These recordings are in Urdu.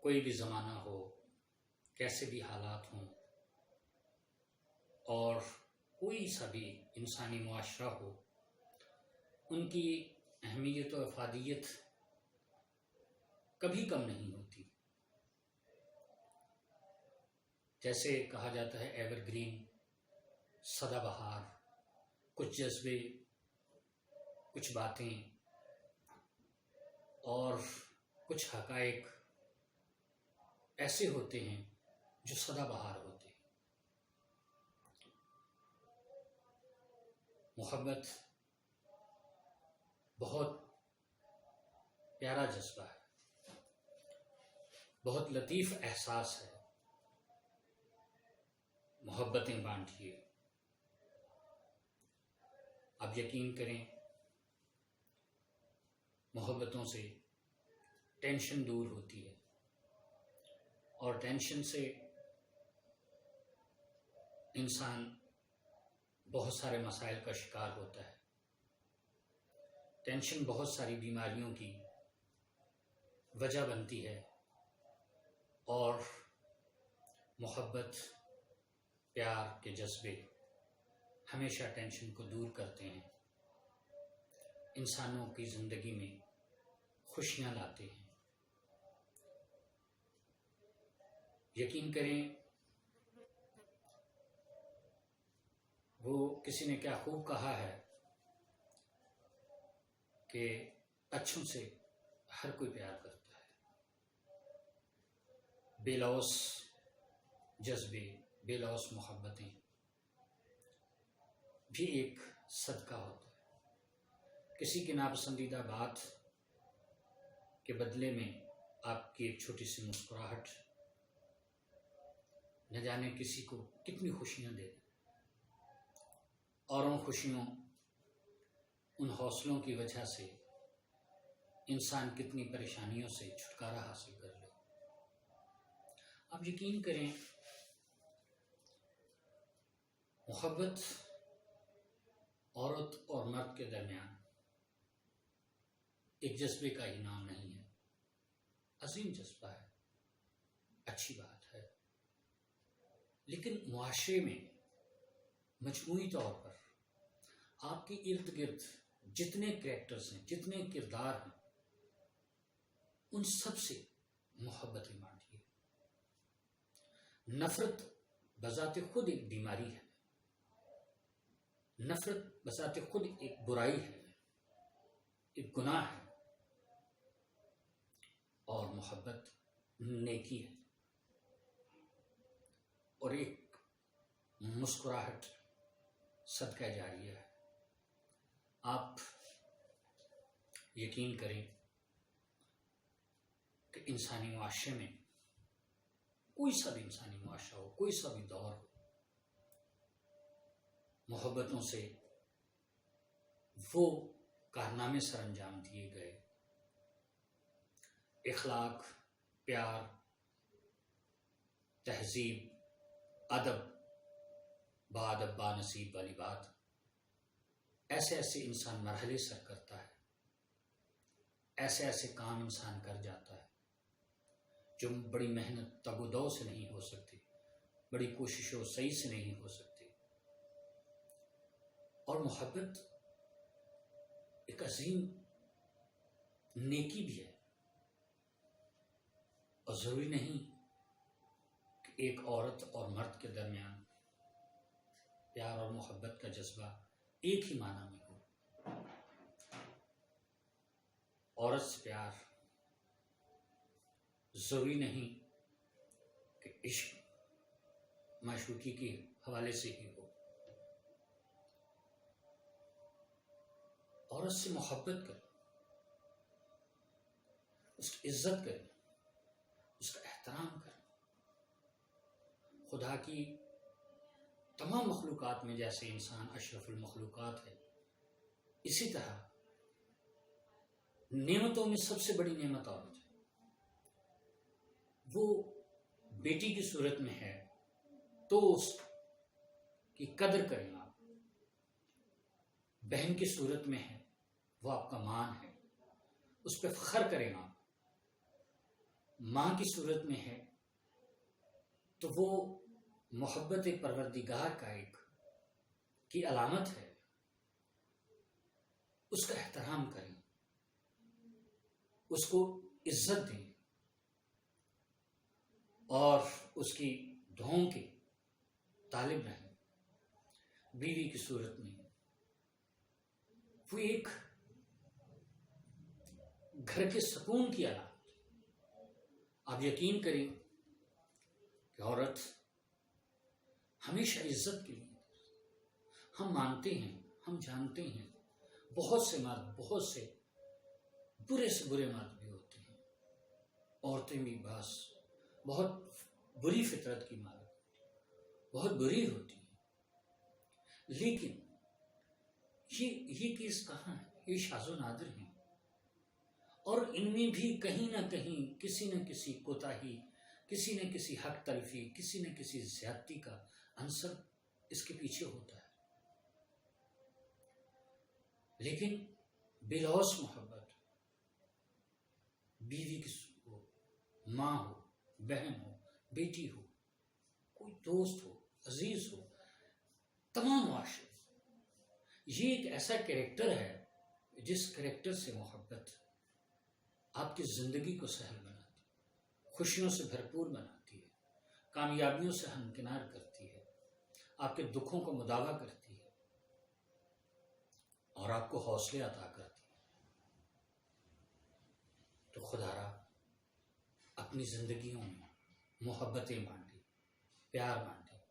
کوئی بھی زمانہ ہو، کیسے بھی حالات ہوں، اور کوئی سا بھی انسانی معاشرہ ہو، ان کی اہمیت و افادیت کبھی کم نہیں ہوتی۔ جیسے کہا جاتا ہے ایور گرین، سدا بہار، کچھ جذبے، کچھ باتیں اور کچھ حقائق ایسے ہوتے ہیں جو سدا بہار ہوتے ہیں۔ محبت بہت پیارا جذبہ ہے، بہت لطیف احساس ہے۔ محبتیں بانٹیے۔ آپ یقین کریں، محبتوں سے ٹینشن دور ہوتی ہے، اور ٹینشن سے انسان بہت سارے مسائل کا شکار ہوتا ہے۔ ٹینشن بہت ساری بیماریوں کی وجہ بنتی ہے، اور محبت، پیار کے جذبے ہمیشہ ٹینشن کو دور کرتے ہیں، انسانوں کی زندگی میں خوشیاں لاتے ہیں۔ یقین کریں، وہ کسی نے کیا خوب کہا ہے کہ اچھوں سے ہر کوئی پیار کرتا ہے۔ بے لوث جذبے، بے لوث محبتیں بھی ایک صدقہ ہوتا ہے۔ کسی کی ناپسندیدہ بات کے بدلے میں آپ کی ایک چھوٹی سی مسکراہٹ نہ جانے کسی کو کتنی خوشیاں دے دے، اور ان خوشیوں، ان حوصلوں کی وجہ سے انسان کتنی پریشانیوں سے چھٹکارا حاصل کر لے۔ آپ یقین کریں، محبت عورت اور مرد کے درمیان ایک جذبے کا ہی نام نہیں ہے، عظیم جذبہ ہے، اچھی بات ہے، لیکن معاشرے میں مجموعی طور پر آپ کے ارد گرد جتنے کریکٹرز ہیں، جتنے کردار ہیں، ان سب سے محبتیں بانٹیے۔ نفرت بذات خود ایک بیماری ہے، نفرت بذات خود ایک برائی ہے، ایک گناہ ہے، اور محبت نیکی ہے، اور ایک مسکراہٹ صدقہ جاریہ ہے۔ آپ یقین کریں کہ انسانی معاشرے میں، کوئی سا بھی انسانی معاشرہ ہو، کوئی سا بھی دور ہو، محبتوں سے وہ کارنامے سر انجام دیے گئے، اخلاق، پیار، تہذیب، ادب، بادب با نصیب والی بات، ایسے ایسے انسان مرحلے سر کرتا ہے، ایسے ایسے کام انسان کر جاتا ہے جو بڑی محنت تگ و دو سے نہیں ہو سکتی، بڑی کوشش و سعی سے نہیں ہو سکتی۔ اور محبت ایک عظیم نیکی بھی ہے، اور ضروری نہیں کہ ایک عورت اور مرد کے درمیان پیار اور محبت کا جذبہ ایک ہی معنی میں ہو۔ عورت سے پیار ضروری نہیں کہ عشق معشوقی کے حوالے سے ہی ہو۔ عورت سے محبت کریں، اس کی عزت کریں، اس کا احترام کریں۔ خدا کی تمام مخلوقات میں جیسے انسان اشرف المخلوقات ہے، اسی طرح نعمتوں میں سب سے بڑی نعمت عورت ہے۔ وہ بیٹی کی صورت میں ہے تو اس کی قدر کریں آپ، بہن کی صورت میں ہے وہ آپ کا مان ہے، اس پہ فخر کریں آپ، ماں کی صورت میں ہے تو وہ محبت پروردگار کا ایک کی علامت ہے. اس کا احترام کریں، اس کو عزت دیں اور اس کی دعاؤں کے طالب رہیں. بیوی کی صورت میں وہ ایک گھر کے سکون کی علامت. آپ یقین کریں کہ عورت ہمیشہ عزت کے لیے، ہم مانتے ہیں، ہم جانتے ہیں بہت سے مرد، بہت سے برے مرد بھی ہوتے ہیں، عورتیں بھی بہت بری فطرت کی مالک، بہت بری ہوتی ہیں. لیکن یہ چیز کہاں ہے؟ یہ شاذ و نادر ہیں، اور ان میں بھی کہیں نہ کہیں کسی نہ کسی کوتاہی، کسی نہ کسی حق تلفی، کسی نہ کسی زیادتی کا عنصر اس کے پیچھے ہوتا ہے. لیکن بلوث محبت بیوی کی ہو، ماں ہو، بہن ہو، بیٹی ہو، کوئی دوست ہو، عزیز ہو، تمام معاشرے، یہ ایک ایسا کریکٹر ہے جس کریکٹر سے محبت آپ کی زندگی کو سہل بناتی ہے، خوشیوں سے بھرپور بناتی ہے، کامیابیوں سے ہمکنار کرتی ہے، آپ کے دکھوں کو مداوا کرتی ہے اور آپ کو حوصلے عطا کرتی ہے. تو خدا را اپنی زندگیوں میں محبتیں بانٹیں، پیار بانٹیں،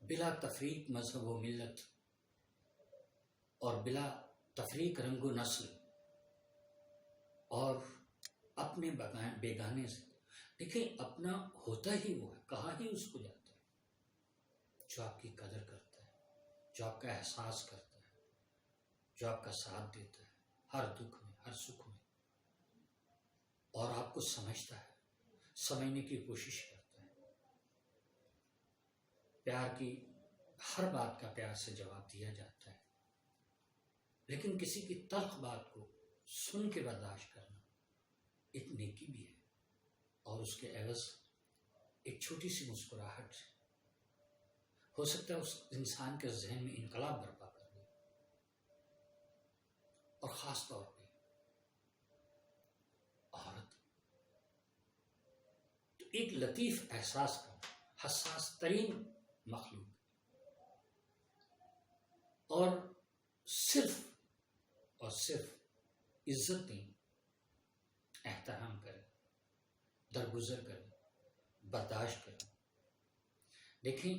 بلا تفریق مذہب و ملت اور بلا تفریق رنگ و نسل اور اپنے بیگانے سے. دیکھیں، اپنا ہوتا ہی وہ ہے، کہا ہی اس کو جاتا ہے جو آپ کی قدر کرتا ہے، جو آپ کا احساس کرتا ہے، جو آپ کا ساتھ دیتا ہے ہر دکھ میں، ہر سکھ میں، اور آپ کو سمجھتا ہے، سمجھنے کی کوشش کرتا ہے. پیار کی ہر بات کا پیار سے جواب دیا جاتا ہے، لیکن کسی کی تلخ بات کو سن کے برداشت کرنا ایک نیکی بھی ہے، اور اس کے عوض ایک چھوٹی سی مسکراہٹ ہو سکتا ہے اس انسان کے ذہن میں انقلاب برپا کر دے. اور خاص طور پہ عورت تو ایک لطیف احساس کا حساس ترین مخلوق، اور صرف عزت دیں، احترام کریں، درگزر کریں، برداشت کریں. دیکھیں،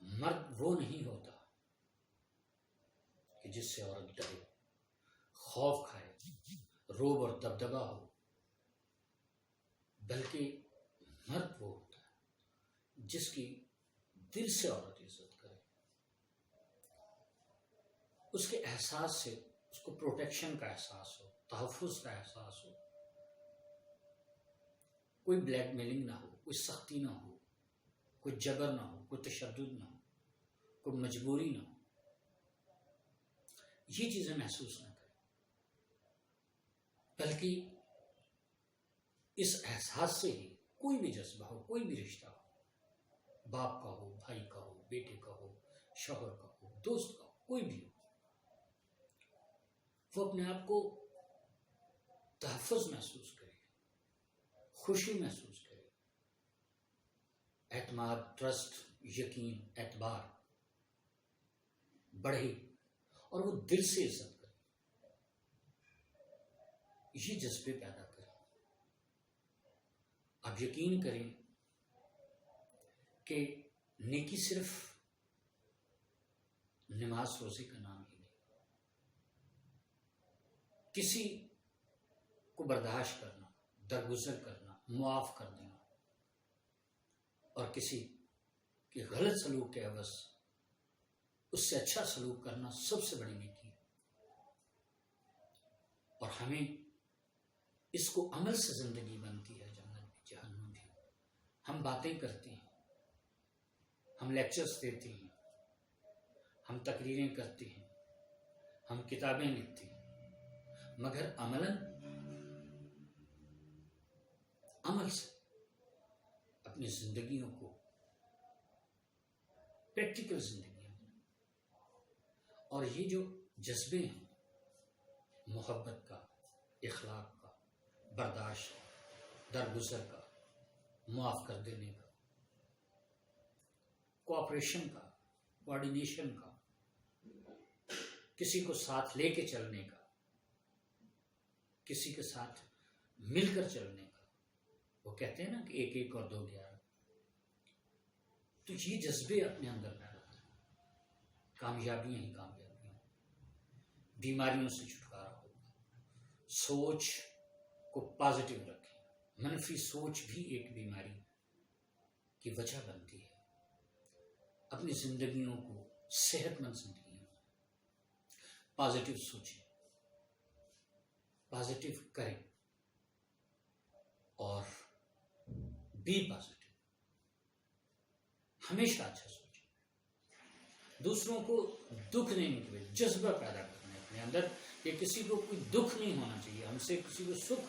مرد وہ نہیں ہوتا کہ جس سے عورت ڈرے، خوف کھائے، روب اور دبدبا ہو، بلکہ مرد وہ ہوتا ہے جس کی دل سے عورت عزت کرے، اس کے احساس سے اس کو پروٹیکشن کا احساس ہو، تحفظ کا احساس ہو، کوئی بلیک میلنگ نہ ہو، کوئی سختی نہ ہو، کوئی جبر نہ ہو، کوئی تشدد نہ ہو، کوئی مجبوری نہ ہو. یہ چیزیں محسوس نہ کریں، بلکہ اس احساس سے ہی کوئی بھی جذبہ ہو، کوئی بھی رشتہ ہو، باپ کا ہو، بھائی کا ہو، بیٹے کا ہو، شوہر کا ہو، دوست کا ہو، کوئی بھی ہو، وہ اپنے آپ کو تحفظ محسوس کرے، خوشی محسوس کرے، اعتماد، ٹرسٹ، یقین، اعتبار بڑھے، اور وہ دل سے عزت کرے، یہ جذبے پیدا کرے. آپ یقین کریں کہ نیکی صرف نماز روزے کا نام ہی نہیں، کسی کو برداشت کرنا، درگزر کرنا، معاف کر دینا، اور کسی کے غلط سلوک کے عوض اس سے اچھا سلوک کرنا سب سے بڑی نیکی ہے. اور ہمیں اس کو عمل سے زندگی بنتی ہے، جنت بھی، جہنم بھی. ہم باتیں کرتے ہیں، ہم لیکچرز دیتے ہیں، ہم تقریریں کرتے ہیں، ہم کتابیں لکھتے ہیں، مگر عملاً عمل سے اپنی زندگیوں کو پریکٹیکل زندگیاں بنائیں. اور یہ جو جذبے ہیں محبت کا، اخلاق کا، برداشت کا، درگزر کا، معاف کر دینے کا، کوآپریشن کا، کوآرڈینیشن کا، کسی کو ساتھ لے کے چلنے کا، کسی کے ساتھ مل کر چلنے کا. وہ کہتے ہیں نا کہ 1 1 اور 2 11. تو یہ جذبے اپنے اندر پیدا کریں. کامیابیاں ہی کامیابیاں، بیماریوں سے چھٹکارا ہوگا. سوچ کو پازیٹیو رکھیں. منفی سوچ بھی ایک بیماری کی وجہ بنتی ہے. اپنی زندگیوں کو صحت مند زندگیاں، پازیٹیو سوچیں، پازیٹیو کریں اور بی پازیٹیو. ہمیشہ اچھا سوچیں. دوسروں کو دکھ نہیں نکلے، جذبہ پیدا کرنا ہے اپنے اندر کہ کسی کو کوئی دکھ نہیں ہونا چاہیے، ہم سے کسی کو سکھ